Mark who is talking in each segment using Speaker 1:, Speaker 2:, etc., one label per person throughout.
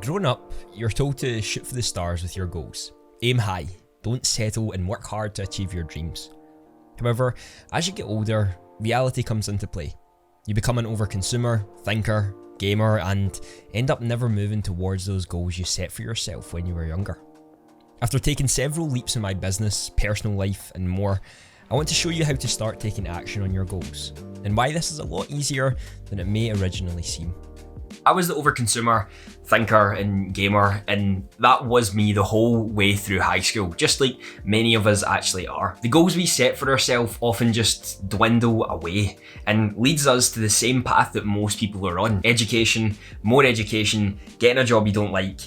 Speaker 1: Growing up, you're told to shoot for the stars with your goals. Aim high, don't settle, and work hard to achieve your dreams. However, as you get older, reality comes into play. You become an overconsumer, thinker, gamer, and end up never moving towards those goals you set for yourself when you were younger. After taking several leaps in my business, personal life, and more, I want to show you how to start taking action on your goals, and why this is a lot easier than it may originally seem. I was the overconsumer, thinker, and gamer, and that was me the whole way through high school, just like many of us actually are. The goals we set for ourselves often just dwindle away and leads us to the same path that most people are on. Education, more education, getting a job you don't like,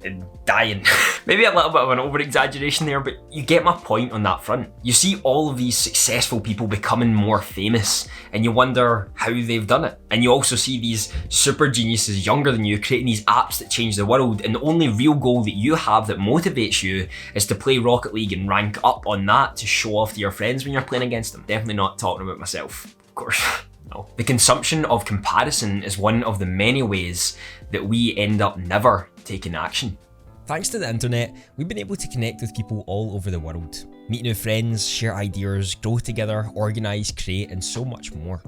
Speaker 1: and dying. Maybe a little bit of an over-exaggeration there, but you get my point on that front. You see all of these successful people becoming more famous, and you wonder how they've done it. And you also see these super geniuses younger than you creating these apps that change the world, and the only real goal that you have that motivates you is to play Rocket League and rank up on that to show off to your friends when you're playing against them. Definitely not talking about myself, of course. No. The consumption of comparison is one of the many ways that we end up never taking action. Thanks to the internet, we've been able to connect with people all over the world, meet new friends, share ideas, grow together, organise, create, and so much more.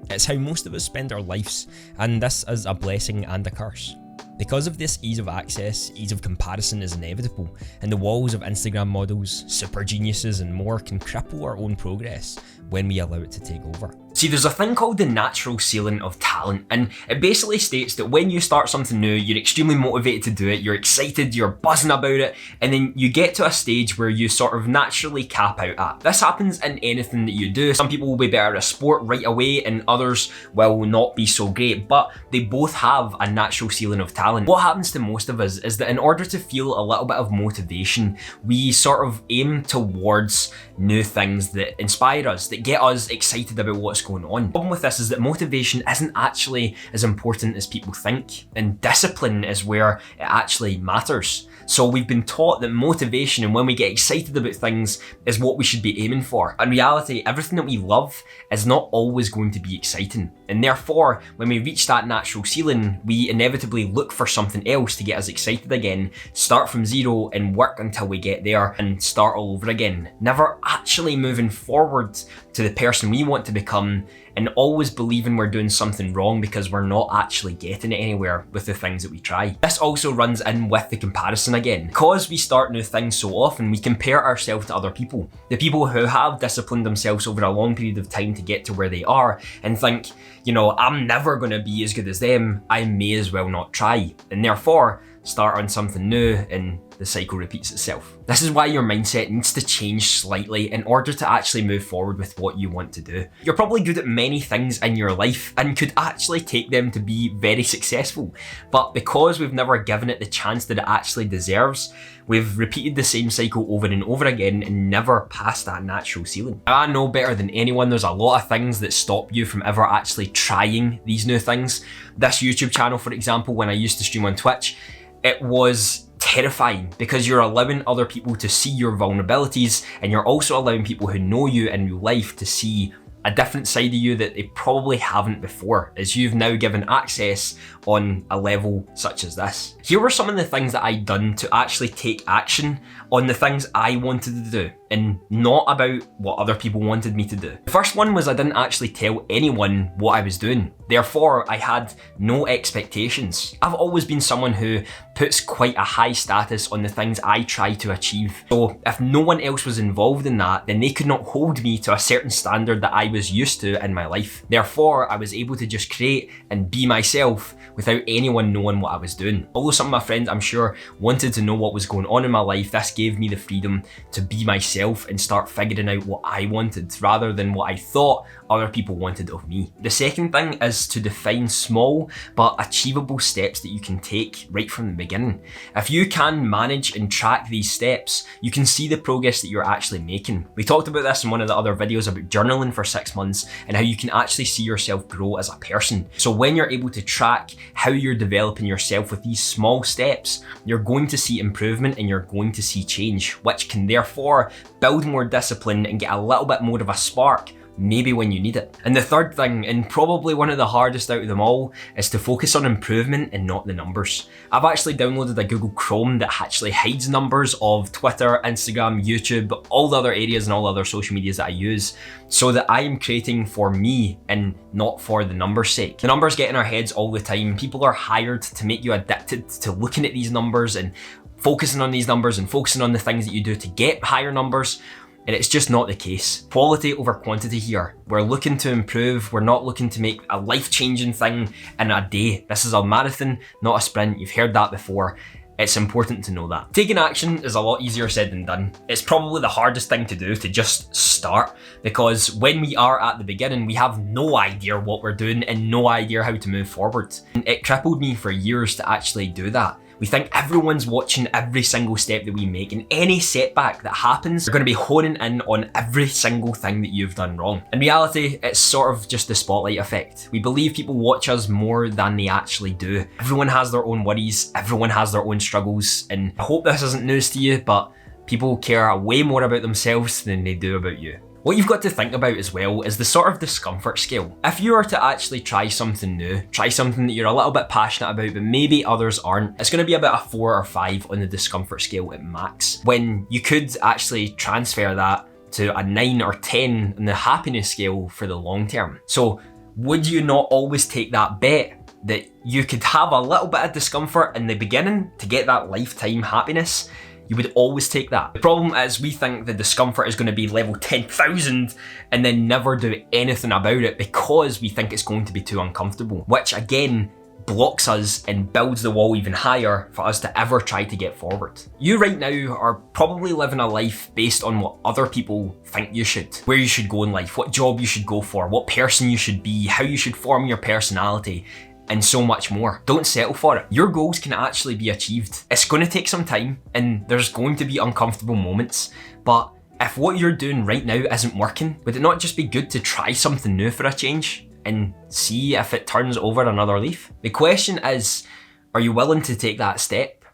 Speaker 1: It's how most of us spend our lives, and this is a blessing and a curse. Because of this ease of access, ease of comparison is inevitable, and the walls of Instagram models, super geniuses, and more can cripple our own progress when we allow it to take over. See, there's a thing called the natural ceiling of talent, and it basically states that when you start something new, you're extremely motivated to do it, you're excited, you're buzzing about it, and then you get to a stage where you sort of naturally cap out at. This happens in anything that you do. Some people will be better at a sport right away, and others will not be so great, but they both have a natural ceiling of talent. What happens to most of us is that in order to feel a little bit of motivation, we sort of aim towards new things that inspire us, that get us excited about what's going on. The problem with this is that motivation isn't actually as important as people think, and discipline is where it actually matters. So we've been taught that motivation and when we get excited about things is what we should be aiming for. In reality, everything that we love is not always going to be exciting. And therefore, when we reach that natural ceiling, we inevitably look for something else to get us excited again, start from zero and work until we get there and start all over again. Never actually moving forward to the person we want to become, and always believing we're doing something wrong because we're not actually getting it anywhere with the things that we try. This also runs in with the comparison again. Because we start new things so often, we compare ourselves to other people. The people who have disciplined themselves over a long period of time to get to where they are, and think, you know, I'm never going to be as good as them, I may as well not try. And therefore, start on something new and the cycle repeats itself. This is why your mindset needs to change slightly in order to actually move forward with what you want to do. You're probably good at many things in your life and could actually take them to be very successful, but because we've never given it the chance that it actually deserves, we've repeated the same cycle over and over again and never passed that natural ceiling. I know better than anyone there's a lot of things that stop you from ever actually trying these new things. This YouTube channel, for example, when I used to stream on Twitch, it was terrifying because you're allowing other people to see your vulnerabilities, and you're also allowing people who know you in real life to see a different side of you that they probably haven't before, as you've now given access on a level such as this. Here were some of the things that I'd done to actually take action on the things I wanted to do, and not about what other people wanted me to do. The first one was I didn't actually tell anyone what I was doing. Therefore, I had no expectations. I've always been someone who puts quite a high status on the things I try to achieve. So if no one else was involved in that, then they could not hold me to a certain standard that I was used to in my life. Therefore, I was able to just create and be myself without anyone knowing what I was doing. Although some of my friends, I'm sure, wanted to know what was going on in my life, this gave me the freedom to be myself and start figuring out what I wanted rather than what I thought other people wanted of me. The second thing is to define small but achievable steps that you can take right from the beginning. If you can manage and track these steps, you can see the progress that you're actually making. We talked about this in one of the other videos about journaling for 6 months and how you can actually see yourself grow as a person. So when you're able to track how you're developing yourself with these small steps, you're going to see improvement and you're going to see change, which can therefore build more discipline and get a little bit more of a spark maybe when you need it. And the third thing, and probably one of the hardest out of them all, is to focus on improvement and not the numbers. I've actually downloaded a Google Chrome that actually hides numbers of Twitter, Instagram, YouTube, all the other areas and all the other social medias that I use, so that I am creating for me and not for the numbers' sake. The numbers get in our heads all the time. People are hired to make you addicted to looking at these numbers and focusing on these numbers and focusing on the things that you do to get higher numbers. And it's just not the case. Quality over quantity here. We're looking to improve. We're not looking to make a life-changing thing in a day. This is a marathon, not a sprint. You've heard that before. It's important to know that. Taking action is a lot easier said than done. It's probably the hardest thing to do, to just start, because when we are at the beginning, we have no idea what we're doing and no idea how to move forward. And it crippled me for years to actually do that. We think everyone's watching every single step that we make, and any setback that happens, they're going to be honing in on every single thing that you've done wrong. In reality, it's sort of just the spotlight effect. We believe people watch us more than they actually do. Everyone has their own worries, everyone has their own struggles, and I hope this isn't news to you, but people care way more about themselves than they do about you. What you've got to think about as well is the sort of discomfort scale. If you were to actually try something new, try something that you're a little bit passionate about but maybe others aren't, it's going to be about a 4 or 5 on the discomfort scale at max, when you could actually transfer that to a 9 or 10 on the happiness scale for the long term. So would you not always take that bet that you could have a little bit of discomfort in the beginning to get that lifetime happiness? You would always take that. The problem is we think the discomfort is going to be level 10,000 and then never do anything about it because we think it's going to be too uncomfortable, which again blocks us and builds the wall even higher for us to ever try to get forward. You right now are probably living a life based on what other people think you should, where you should go in life, what job you should go for, what person you should be, how you should form your personality, and so much more. Don't settle for it. Your goals can actually be achieved. It's going to take some time and there's going to be uncomfortable moments, but if what you're doing right now isn't working, would it not just be good to try something new for a change and see if it turns over another leaf? The question is, are you willing to take that step,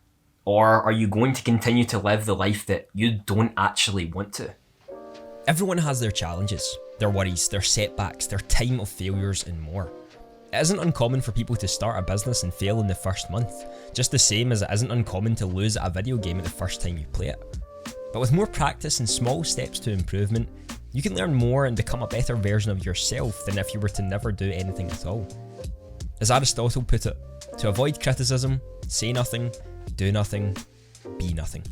Speaker 1: or are you going to continue to live the life that you don't actually want to? Everyone has their challenges, their worries, their setbacks, their time of failures and more. It isn't uncommon for people to start a business and fail in the first month, just the same as it isn't uncommon to lose at a video game at the first time you play it. But with more practice and small steps to improvement, you can learn more and become a better version of yourself than if you were to never do anything at all. As Aristotle put it, to avoid criticism, say nothing, do nothing, be nothing.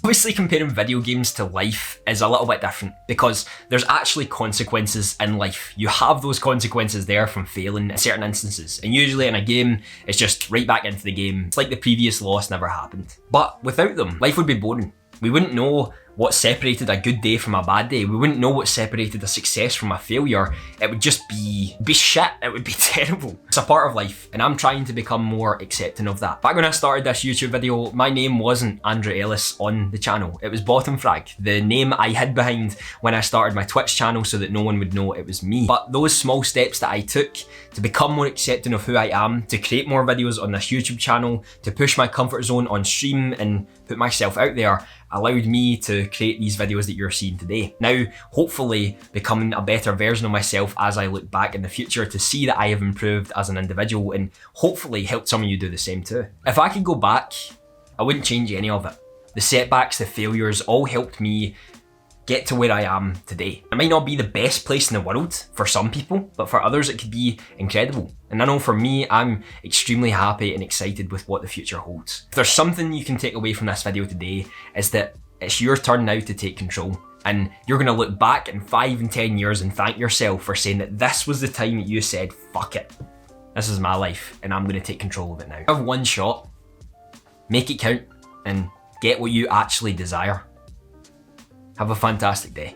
Speaker 1: Obviously, comparing video games to life is a little bit different because there's actually consequences in life. You have those consequences there from failing in certain instances, and usually in a game, it's just right back into the game. It's like the previous loss never happened. But without them, life would be boring. We wouldn't know what separated a good day from a bad day. We wouldn't know what separated a success from a failure. It would just be shit. It would be terrible. It's a part of life, and I'm trying to become more accepting of that. Back when I started this YouTube video, my name wasn't Andrew Ellis on the channel. It was Bottom Frag, the name I hid behind when I started my Twitch channel so that no one would know it was me. But those small steps that I took to become more accepting of who I am, to create more videos on this YouTube channel, to push my comfort zone on stream and put myself out there, allowed me to create these videos that you're seeing today. Now, hopefully becoming a better version of myself as I look back in the future to see that I have improved as an individual and hopefully helped some of you do the same too. If I could go back, I wouldn't change any of it. The setbacks, the failures all helped me get to where I am today. It might not be the best place in the world for some people, but for others it could be incredible. And I know for me, I'm extremely happy and excited with what the future holds. If there's something you can take away from this video today, is that it's your turn now to take control. And you're gonna look back in 5 and 10 years and thank yourself for saying that this was the time that you said, fuck it. This is my life and I'm gonna take control of it now. You have one shot, make it count and get what you actually desire. Have a fantastic day.